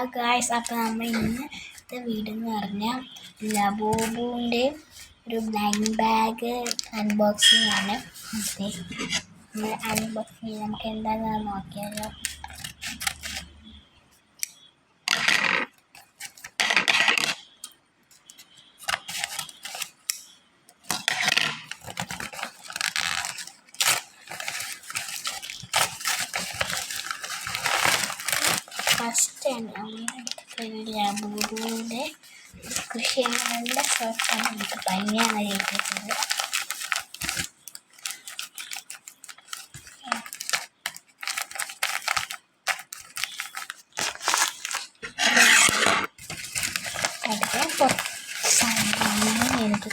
Hello guys, അപ്പോൾ നമ്മൾ ഇന്നത്തെ വീഡിയോ എന്ന് പറഞ്ഞാൽ ലബൂബുവിൻ്റെ ഒരു ബ്ലൈൻഡ് ബാഗ് അൺബോക്സിംഗ് ആണ്. നമ്മൾ അൺബോക്സിങ് നമുക്ക് എന്താണെന്ന് നോക്കിയാലോ. ഫസ്റ്റ് ലബൂബുവിൻ്റെ കൃഷികളുടെ ഷോട്ടാണ് നമുക്ക് ഭംഗിയാണ് കിട്ടിയിട്ടുള്ളത്. അടുത്ത കുറച്ച് സാധനങ്ങൾ എനിക്ക്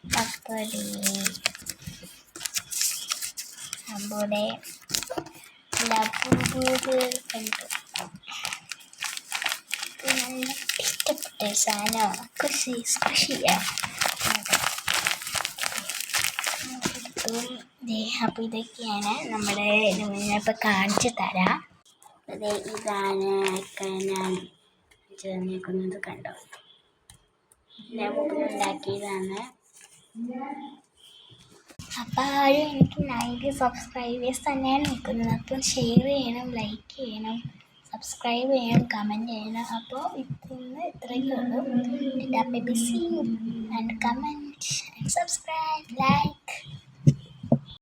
പപ്പടി നമ്മുടെ ലബൂബ് കണ്ടു. നല്ല ഇഷ്ടപ്പെട്ട സാധനമാണ് കൃഷിയാണ്. അപ്പോൾ ഇതൊക്കെയാണ് നമ്മുടെ ഇപ്പം കാണിച്ചു തരാം. അതെ, ഇതാണ് ഞാൻ ചേർന്നേക്കുന്നത് കണ്ടോ. ലബൂബിലുണ്ടാക്കിയതാണ്. അപ്പോൾ ആരും എനിക്ക് 90 സബ്സ്ക്രൈബേഴ്സ് തന്നെയാണ് നിൽക്കുന്നത്. അപ്പോൾ ഷെയർ ചെയ്യണം, ലൈക്ക് ചെയ്യണം, സബ്സ്ക്രൈബ് ചെയ്യണം, കമൻറ്റ് ചെയ്യണം. അപ്പോൾ ഇന്ന് ഇത്രയൊക്കെ ഉള്ളൂ. See you and comment and subscribe, like.